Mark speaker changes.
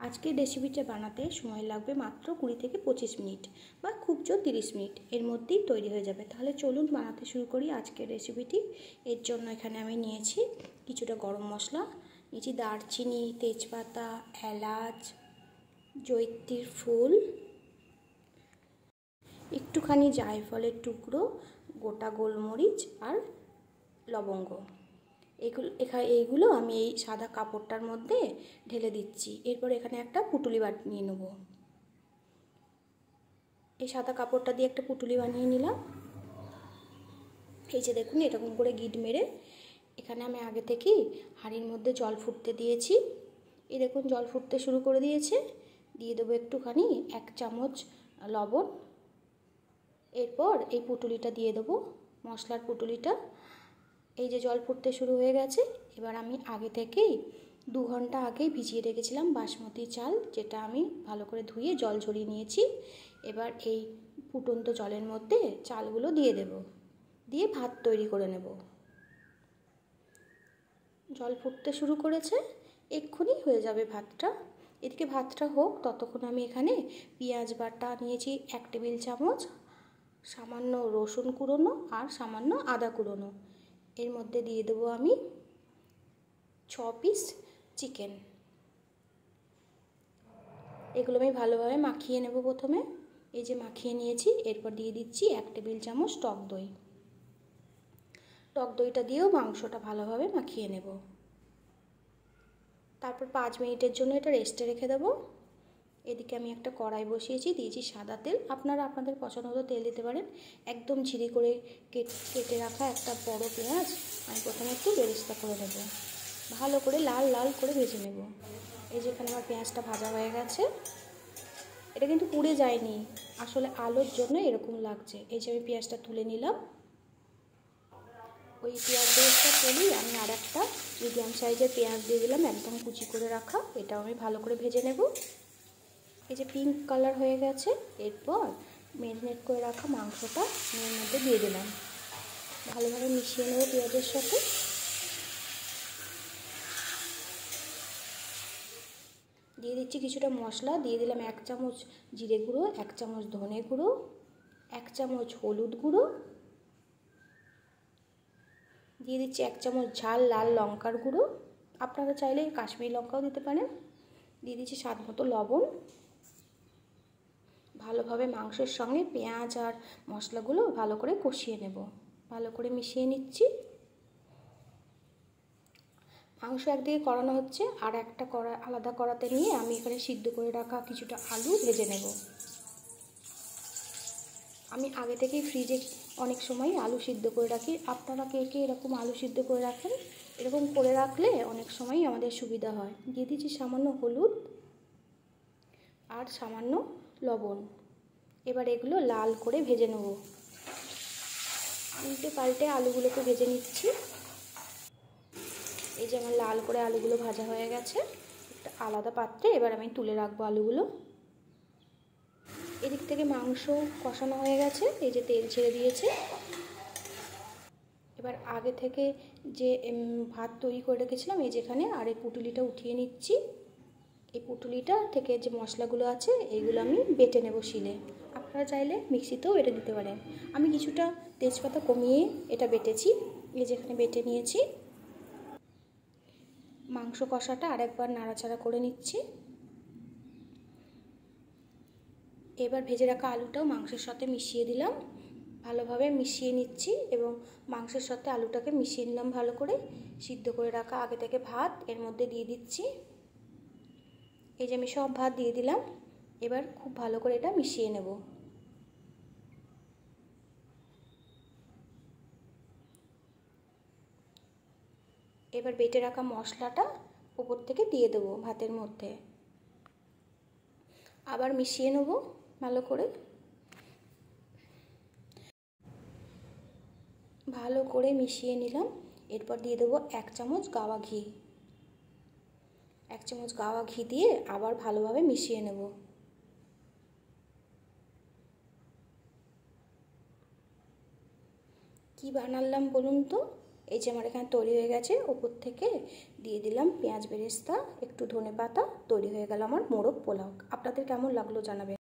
Speaker 1: আজকের রেসিপিটা বানাতে সময় লাগবে মাত্র 20 থেকে 25 মিনিট বা খুব জোর 30 মিনিট এর মধ্যেই তৈরি হয়ে যাবে। তাহলে চলুন বানাতে শুরু করি আজকের রেসিপিটি। এর জন্য এখানে আমি নিয়েছি কিছুটা গরম মশলা, নিয়েছি দারচিনি, তেজপাতা, এলাচ, জয়িত্রীর ফুল, একটুখানি জায়ফলের টুকরো, গোটা গোলমরিচ আর লবঙ্গ। এইগুলো আমি এই সাদা কাপড়টার মধ্যে ঢেলে দিচ্ছি। এরপর এখানে একটা পুটুলি বানিয়ে নেব। এই সাদা কাপড়টা দিয়ে একটা পুটুলি বানিয়ে নিলাম। এই যে দেখুন, এরকম করে গিট মেরে এখানে আমি আগে থেকেই হাঁড়ির মধ্যে জল ফুটতে দিয়েছি। এই দেখুন, জল ফুটতে শুরু করে দিয়েছে। দিয়ে দেবো একটুখানি 1 চামচ লবণ। এরপর এই পুটুলিটা দিয়ে দেবো, মশলার পুটুলিটা। এই যে জল ফুটতে শুরু হয়ে গেছে। এবার আমি আগে থেকেই 2 ঘন্টা আগেই ভিজিয়ে রেখেছিলাম বাসমতি চাল, যেটা আমি ভালো করে ধুয়ে জল ঝরিয়ে নিয়েছি। এবার এই ফুটন্ত জলের মধ্যে চালগুলো দিয়ে দেব, দিয়ে ভাত তৈরি করে নেব। জল ফুটতে শুরু করেছে, এক্ষুনি হয়ে যাবে ভাতটা। এদিকে ভাতটা হোক, ততক্ষণ আমি এখানে পেঁয়াজ বাটা নিয়েছি 1 টেবিল চামচ, সামান্য রসুন কুড়োনো আর সামান্য আদা কুড়োনো। এর মধ্যে দিয়ে দেবো আমি 6 পিস চিকেন। এগুলো আমি ভালোভাবে মাখিয়ে নেব প্রথমে। এই যে মাখিয়ে নিয়েছি। এরপর দিয়ে দিচ্ছি 1 টেবিল চামচ টক দই। টক দইটা দিয়েও মাংসটা ভালোভাবে মাখিয়ে নেব। তারপর 5 মিনিটের জন্য এটা রেস্টে রেখে দেবো। এদিকে আমি একটা কড়াই বসিয়েছি, দিয়েছি সাদা তেল। আপনারা আপনাদের পছন্দ মতো তেল দিতে পারেন। একদম ঝিরি করে কেটে রাখা একটা বড় পেঁয়াজ আমি প্রথমে একটু বেরেস্তা করে নেব, ভালো করে লাল লাল করে ভেজে নেব। এই যেখানে আমার পেঁয়াজটা ভাজা হয়ে গেছে। এটা কিন্তু পুড়ে যায়নি, আসলে আলুর জন্য এরকম লাগছে। এই যে আমি পেঁয়াজটা তুলে নিলাম। ওই পেঁয়াজ বেরেস্তা তুলেই আমি আর একটা মিডিয়াম সাইজের পেঁয়াজ দিয়ে দিলাম, একদম কুচি করে রাখা। এটাও আমি ভালো করে ভেজে নেব। এই যে পিঙ্ক কালার হয়ে গেছে। এরপর ম্যারিনেট করে রাখা মাংসটা এর মধ্যে দিয়ে দিলাম, ভালোভাবে মিশিয়ে নেব পেঁয়াজের সাথে। দিয়ে দিচ্ছি কিছুটা মশলা। দিয়ে দিলাম 1 চামচ জিরে গুঁড়ো, 1 চামচ ধনে গুঁড়ো, 1 চামচ হলুদ গুঁড়ো, দিয়ে দিচ্ছি 1 চামচ ঝাল লাল লঙ্কার গুঁড়ো। আপনারা চাইলে কাশ্মীরি লঙ্কাও দিতে পারেন। দিয়ে দিচ্ছি স্বাদ মতো লবণ। ভালোভাবে মাংসের সঙ্গে পেঁয়াজ আর মশলাগুলো ভালো করে কষিয়ে নেব। ভালো করে মিশিয়ে নিচ্ছি। মাংস একদিকে কড়ানো হচ্ছে, আর একটা আলাদা কড়াতে নিয়ে আমি এখানে সিদ্ধ করে রাখা কিছুটা আলু ভেজে নেব। আমি আগে থেকেই ফ্রিজে অনেক সময় আলু সিদ্ধ করে রাখি। আপনারা কে কে এরকম আলু সিদ্ধ করে রাখেন? এরকম করে রাখলে অনেক সময় আমাদের সুবিধা হয়। দিয়ে দিচ্ছি সামান্য হলুদ আর সামান্য লবণ। এবার এগুলো লাল করে ভেজে নেব। উল্টে পাল্টে আলুগুলোকে ভেজে নিচ্ছি। এই যে আমার লাল করে আলুগুলো ভাজা হয়ে গেছে। একটা আলাদা পাত্রে এবার আমি তুলে রাখবো আলুগুলো। এদিক থেকে মাংস কষানো হয়ে গেছে। এই যে তেল ছেড়ে দিয়েছে। এবার আগে থেকে যে ভাত তৈরি করে রেখেছিলাম, এই যেখানে আর এই পুটুলিটা উঠিয়ে নিচ্ছি। এই পুটুলিটা থেকে যে মশলাগুলো আছে এইগুলো আমি বেটে নেব শিলে। আপনারা চাইলে মিক্সিতেও বেটে দিতে পারেন। আমি কিছুটা তেজপাতা কমিয়ে এটা বেটেছি। এই যেখানে বেটে নিয়েছি। মাংস কষাটা আরেকবার নাড়াচাড়া করে নিচ্ছি। এবার ভেজে রাখা আলুটাও মাংসের সাথে মিশিয়ে দিলাম, ভালোভাবে মিশিয়ে নিচ্ছি। এবং মাংসের সাথে আলুটাকে মিশিয়ে নিলাম ভালো করে। সিদ্ধ করে রাখা আগে থেকে ভাত এর মধ্যে দিয়ে দিচ্ছি। এই যে আমি সব ভাত দিয়ে দিলাম। এবার খুব ভালো করে এটা মিশিয়ে নেব। এবার বেটে রাখা মশলাটা উপর থেকে দিয়ে দেবো ভাতের মধ্যে। আবার মিশিয়ে নেব ভালো করে। ভালো করে মিশিয়ে নিলাম। এরপর দিয়ে দেবো 1 চামচ গাওয়া ঘি। 1 চামচ গাওয়া ঘি দিয়ে আবার ভালোভাবে মিশিয়ে নেব। কি বানালাম বলুন তো? এই যে আমার এখানে তৈরি হয়ে গেছে। ওপর থেকে দিয়ে দিলাম পেঁয়াজ বেরেস্তা, একটু ধনেপাতা, তৈরি হয়ে গেল আমার মোরগ পোলাও। আপনাদের কেমন লাগলো জানাবেন।